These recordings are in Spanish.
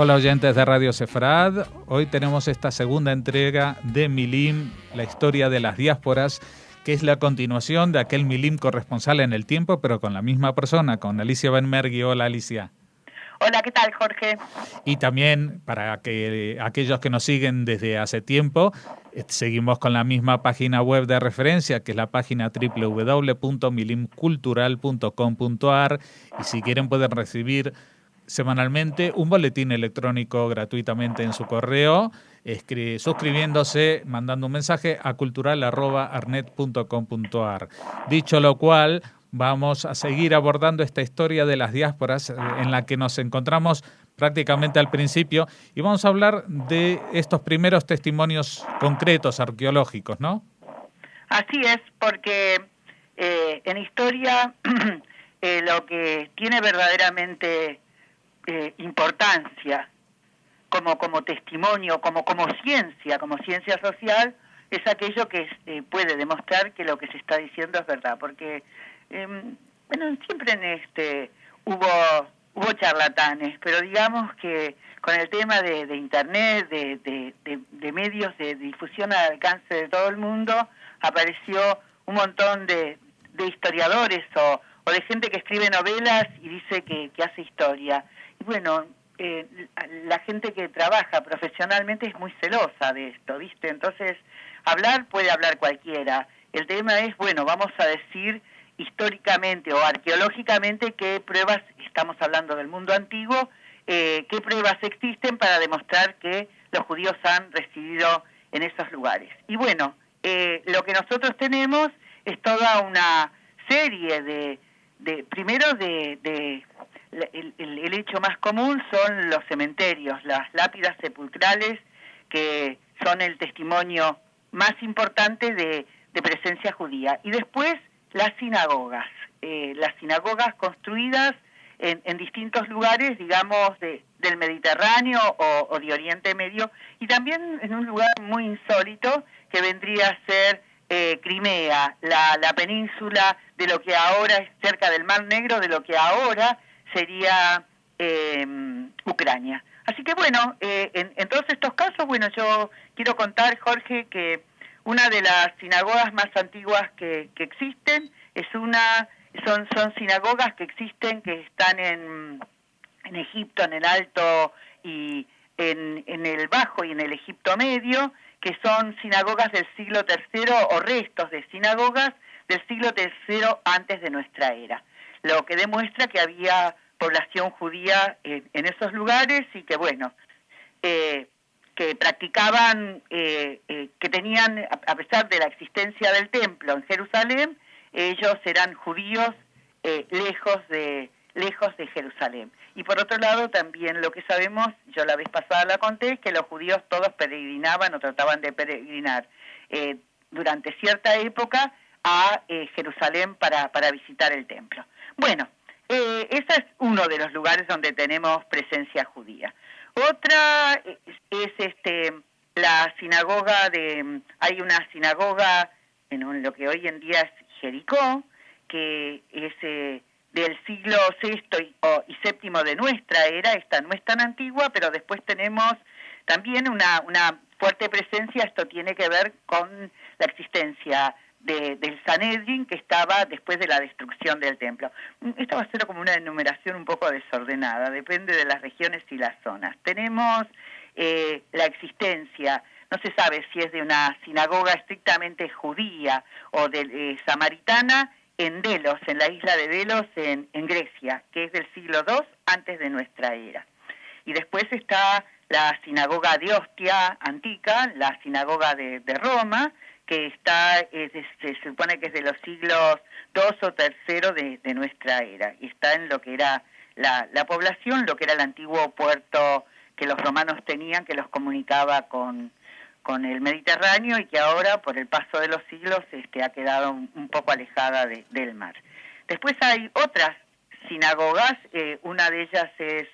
Hola oyentes de Radio Sefrad, hoy tenemos esta segunda entrega de Milim, la historia de las diásporas, que es la continuación de aquel Milim corresponsal en el tiempo, pero con la misma persona, con Alicia Benmergui. Hola Alicia. Hola, ¿qué tal, Jorge? Y también para que aquellos que nos siguen desde hace tiempo, seguimos con la misma página web de referencia, que es la página www.milimcultural.com.ar, y si quieren pueden recibir semanalmente un boletín electrónico gratuitamente en su correo, suscribiéndose, mandando un mensaje a cultural@arnet.com.ar. Dicho lo cual, vamos a seguir abordando esta historia de las diásporas en la que nos encontramos prácticamente al principio, y vamos a hablar de estos primeros testimonios concretos arqueológicos, ¿no? Así es, porque en historia lo que tiene verdaderamente importancia como testimonio, como ciencia social, es aquello que puede demostrar que lo que se está diciendo es verdad, porque siempre hubo charlatanes, pero digamos que con el tema de internet, de medios de difusión al alcance de todo el mundo, apareció un montón de historiadores o de gente que escribe novelas y dice que hace historia. Y bueno, la gente que trabaja profesionalmente es muy celosa de esto, ¿viste? Entonces, puede hablar cualquiera. El tema es, bueno, vamos a decir históricamente o arqueológicamente qué pruebas, estamos hablando del mundo antiguo, qué pruebas existen para demostrar que los judíos han residido en esos lugares. Y bueno, lo que nosotros tenemos es toda una serie el hecho más común son los cementerios, las lápidas sepulcrales, que son el testimonio más importante de presencia judía. Y después las sinagogas construidas en distintos lugares, digamos, del Mediterráneo o de Oriente Medio, y también en un lugar muy insólito que vendría a ser Crimea, la península de lo que ahora es cerca del Mar Negro, de lo que ahora sería Ucrania. Así que bueno, en todos estos casos, bueno, yo quiero contar, Jorge, que una de las sinagogas más antiguas que existen son sinagogas que existen, que están en Egipto, en el Alto y en el Bajo y en el Egipto Medio, que son sinagogas del siglo III o restos de sinagogas del siglo III antes de nuestra era, lo que demuestra que había población judía en esos lugares y que, bueno, que practicaban, que tenían, a pesar de la existencia del templo en Jerusalén, ellos eran judíos lejos de Jerusalén. Y por otro lado, también lo que sabemos, yo la vez pasada la conté, es que los judíos todos peregrinaban o trataban de peregrinar durante cierta época a Jerusalén para visitar el templo. Bueno, ese es uno de los lugares donde tenemos presencia judía. Otra es la sinagoga hay una sinagoga en lo que hoy en día es Jericó, que es del siglo VI y VII de nuestra era. Esta no es tan antigua, pero después tenemos también una fuerte presencia. Esto tiene que ver con la existencia del Sanedrín, que estaba después de la destrucción del templo. Esto va a ser como una enumeración un poco desordenada, depende de las regiones y las zonas. Tenemos la existencia, no se sabe si es de una sinagoga estrictamente judía o samaritana, en Delos, en la isla de Delos, en Grecia, que es del siglo II antes de nuestra era. Y después está la sinagoga de Ostia antica, la sinagoga de Roma, que se supone que es de los siglos II o III de nuestra era, y está en lo que era la población, lo que era el antiguo puerto que los romanos tenían, que los comunicaba con el Mediterráneo, y que ahora, por el paso de los siglos, ha quedado un poco alejada del mar. Después hay otras sinagogas, una de ellas es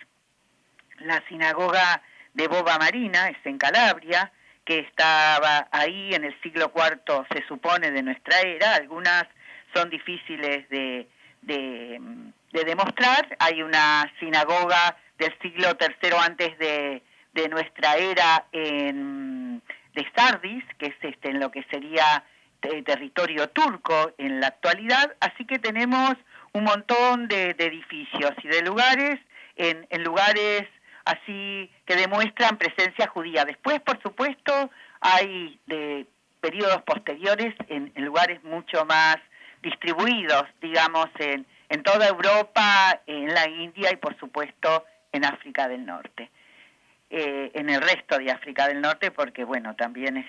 la sinagoga de Boba Marina, es en Calabria, que estaba ahí en el siglo IV, se supone, de nuestra era. Algunas son difíciles de demostrar. Hay una sinagoga del siglo III antes de nuestra era de Sardis, que es en lo que sería territorio turco en la actualidad, así que tenemos un montón de edificios y de lugares, en lugares así que demuestran presencia judía. Después, por supuesto, hay de periodos posteriores en lugares mucho más distribuidos, digamos, en toda Europa, en la India y, por supuesto, en África del Norte. En el resto de África del Norte, porque, bueno, también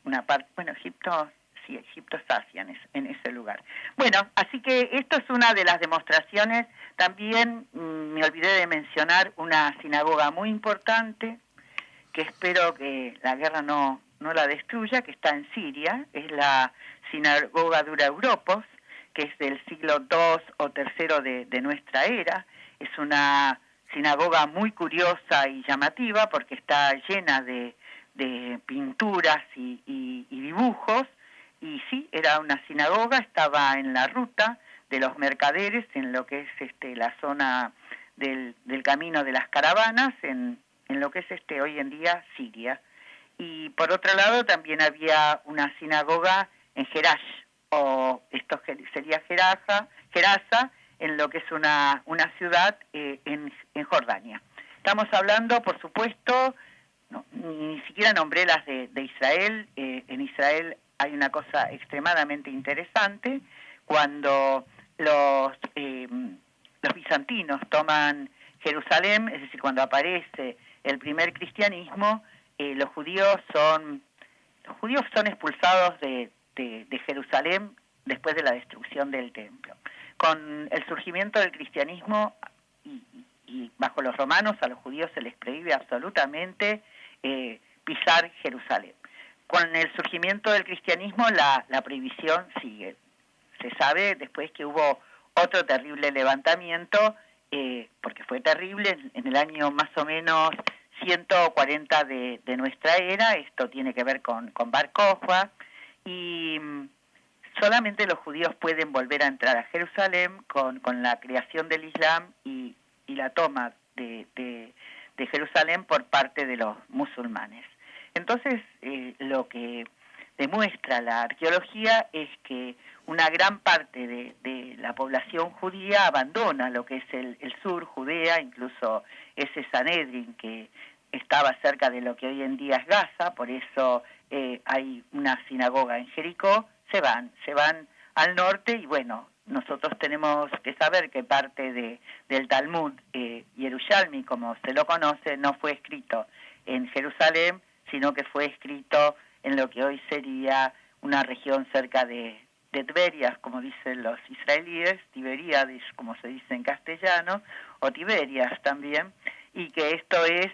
una parte, bueno, Egipto es Asia en ese lugar. Bueno, así que esto es una de las demostraciones. También me olvidé de mencionar una sinagoga muy importante, que espero que la guerra no la destruya, que está en Siria, es la sinagoga Dura Europos, que es del siglo II o III de nuestra era. Es una sinagoga muy curiosa y llamativa porque está llena de pinturas y dibujos, y sí, era una sinagoga, estaba en la ruta de los mercaderes, en lo que es la zona del camino de las caravanas, en lo que es hoy en día Siria. Y por otro lado también había una sinagoga en Jerash, o esto sería Gerasa, en lo que es una ciudad en Jordania. Estamos hablando, por supuesto, ni siquiera nombré las de Israel. En Israel hay una cosa extremadamente interesante. Cuando los bizantinos toman Jerusalén, es decir, cuando aparece el primer cristianismo, los judíos son expulsados de Jerusalén después de la destrucción del templo. Con el surgimiento del cristianismo y bajo los romanos, a los judíos se les prohíbe absolutamente pisar Jerusalén. Con el surgimiento del cristianismo la prohibición sigue. Se sabe después que hubo otro terrible levantamiento, porque fue terrible, en el año más o menos 140 de nuestra era. Esto tiene que ver con Bar Kokhba, y solamente los judíos pueden volver a entrar a Jerusalén con la creación del Islam y la toma de Jerusalén por parte de los musulmanes. Entonces, lo que demuestra la arqueología es que una gran parte de la población judía abandona lo que es el sur, Judea, incluso ese Sanedrín que estaba cerca de lo que hoy en día es Gaza, por eso hay una sinagoga en Jericó. Se van al norte, y bueno, nosotros tenemos que saber que parte del Talmud Yerushalmi, como se lo conoce, no fue escrito en Jerusalén, sino que fue escrito en lo que hoy sería una región cerca de Tiberias, como dicen los israelíes, Tiberíades, como se dice en castellano, o Tiberias también, y que esto es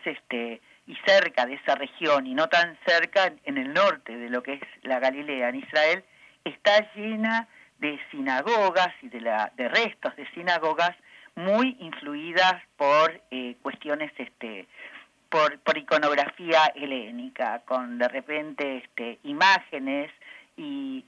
y cerca de esa región, y no tan cerca en el norte de lo que es la Galilea, en Israel, está llena de sinagogas y de restos de sinagogas muy influidas por cuestiones por iconografía helénica, con de repente imágenes y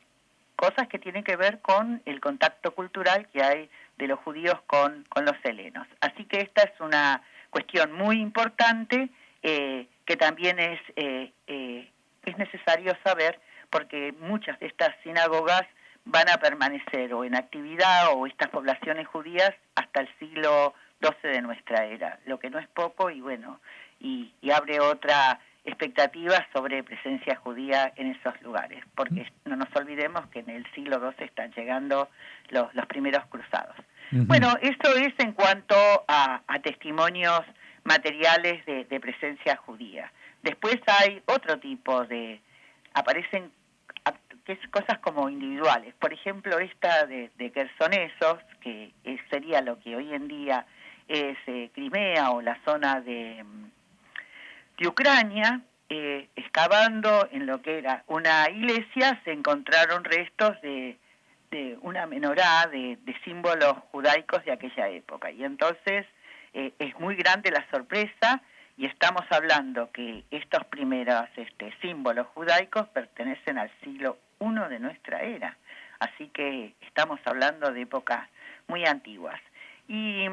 cosas que tienen que ver con el contacto cultural que hay de los judíos con los helenos. Así que esta es una cuestión muy importante que también es necesario saber, porque muchas de estas sinagogas van a permanecer o en actividad, o estas poblaciones judías, hasta el siglo XII de nuestra era, lo que no es poco, y bueno, y abre otra expectativa sobre presencia judía en esos lugares, porque no nos olvidemos que en el siglo XII están llegando los primeros cruzados. Uh-huh. Bueno, eso es en cuanto a testimonios materiales de presencia judía. Después hay otro tipo aparecen que es cosas como individuales. Por ejemplo, esta de Quersonesos, que sería lo que hoy en día es Crimea o la zona de Ucrania, excavando en lo que era una iglesia, se encontraron restos de una menorá de símbolos judaicos de aquella época. Y entonces es muy grande la sorpresa, y estamos hablando que estos primeros símbolos judaicos pertenecen al siglo I de nuestra era. Así que estamos hablando de épocas muy antiguas. Y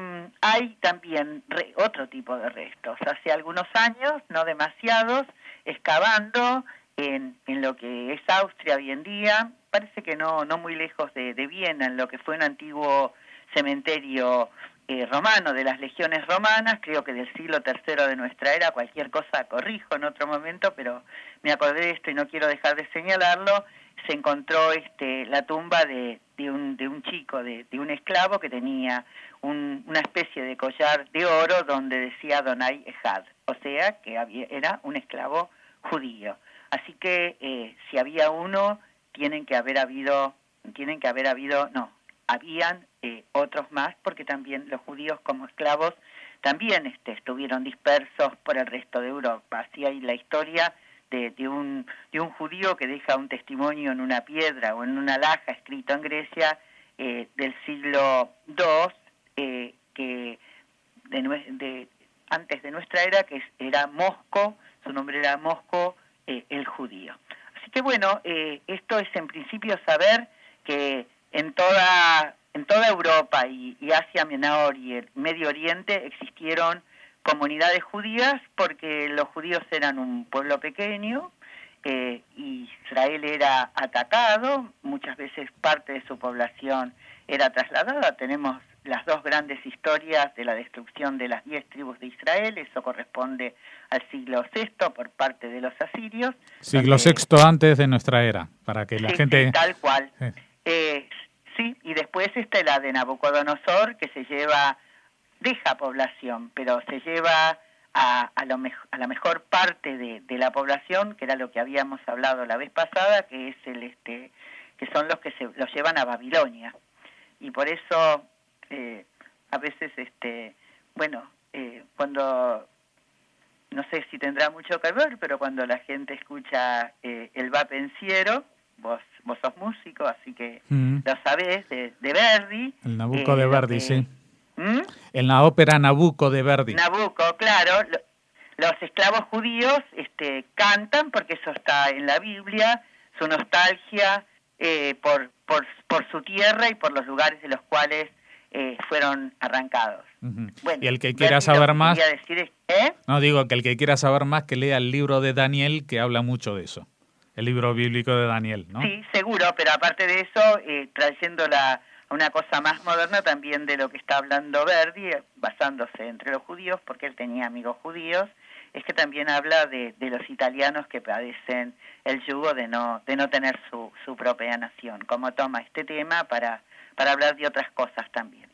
hay también otro tipo de restos. Hace algunos años, no demasiados, excavando en lo que es Austria hoy en día, parece que no muy lejos de Viena, en lo que fue un antiguo cementerio romano, de las legiones romanas, creo que del siglo III de nuestra era, cualquier cosa corrijo en otro momento, pero me acordé de esto y no quiero dejar de señalarlo. Se encontró la tumba de un chico, de un esclavo que tenía una especie de collar de oro donde decía Adonai Echad, o sea que era un esclavo judío. Así que si había uno, habían otros más, porque también los judíos como esclavos también estuvieron dispersos por el resto de Europa. Así hay la historia de un judío que deja un testimonio en una piedra o en una laja escrito en Grecia del siglo II, que antes de nuestra era, que era Mosco, su nombre era Mosco el judío. Así que bueno, esto es en principio saber que en toda Europa y Asia Menor y el Medio Oriente existieron comunidades judías, porque los judíos eran un pueblo pequeño, Israel era atacado, muchas veces parte de su población era trasladada. Tenemos las dos grandes historias de la destrucción de las 10 tribus de Israel, eso corresponde al siglo VI por parte de los asirios. Siglo VI antes de nuestra era, para que la gente... Sí, tal cual. Sí, y después está la de Nabucodonosor, que deja población, pero se lleva a la mejor parte de la población, que era lo que habíamos hablado la vez pasada, que es que son los que los llevan a Babilonia. Y por eso a veces cuando, no sé si tendrá mucho que ver, pero cuando la gente escucha el Va Pensiero, vos sos músico, así que lo sabés, de Verdi. El Nabucco de Verdi, sí. En la ópera Nabucco de Verdi. Nabucco, claro. Los esclavos judíos cantan, porque eso está en la Biblia, su nostalgia por su tierra y por los lugares de los cuales fueron arrancados. Bueno, y el que quiera saber más... Decir No, digo que el que quiera saber más, que lea el libro de Daniel, que habla mucho de eso. El libro bíblico de Daniel, ¿no? Sí, seguro, pero aparte de eso, trayéndola a una cosa más moderna también de lo que está hablando Verdi, basándose entre los judíos, porque él tenía amigos judíos, es que también habla de los italianos que padecen el yugo de no tener su propia nación, como toma este tema para hablar de otras cosas también.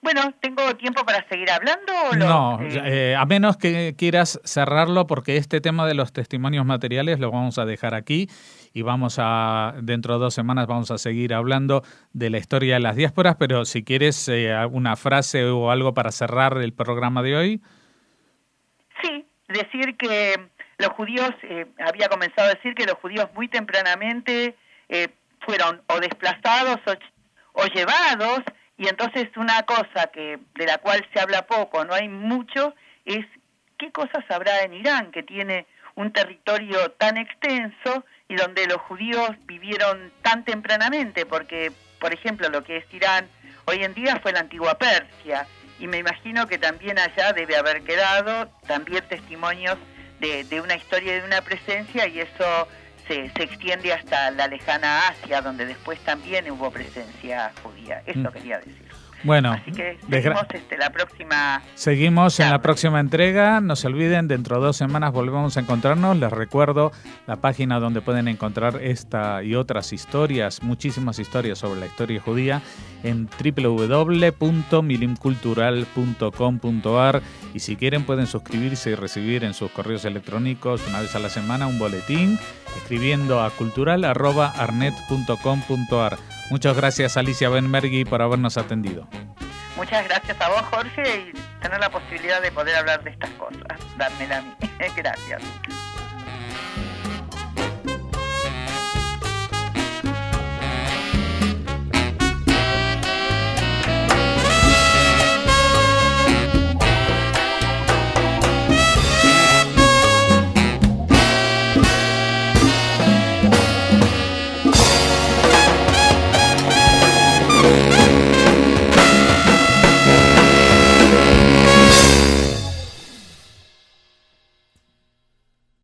Bueno, ¿tengo tiempo para seguir hablando? No, a menos que quieras cerrarlo, porque este tema de los testimonios materiales lo vamos a dejar aquí y dentro de 2 semanas vamos a seguir hablando de la historia de las diásporas, pero si quieres una frase o algo para cerrar el programa de hoy. Sí, decir que los judíos, había comenzado a decir que los judíos muy tempranamente fueron o desplazados o llevados. Y entonces una cosa de la cual se habla poco, no hay mucho, es qué cosas habrá en Irán, que tiene un territorio tan extenso y donde los judíos vivieron tan tempranamente, porque, por ejemplo, lo que es Irán hoy en día fue la antigua Persia, y me imagino que también allá debe haber quedado también testimonios de una historia y de una presencia, y eso se extiende hasta la lejana Asia, donde después también hubo presencia judía. Eso quería decir. Bueno, así que seguimos la próxima... Seguimos en la próxima entrega. No se olviden, dentro de 2 semanas volvemos a encontrarnos. Les recuerdo la página donde pueden encontrar esta y otras historias, muchísimas historias sobre la historia judía, en www.milimcultural.com.ar, y si quieren pueden suscribirse y recibir en sus correos electrónicos una vez a la semana un boletín escribiendo a cultural@arnet.com.ar. Muchas gracias, Alicia Benmergui, por habernos atendido. Muchas gracias a vos, Jorge, y tener la posibilidad de poder hablar de estas cosas. Dármela a mí. Gracias.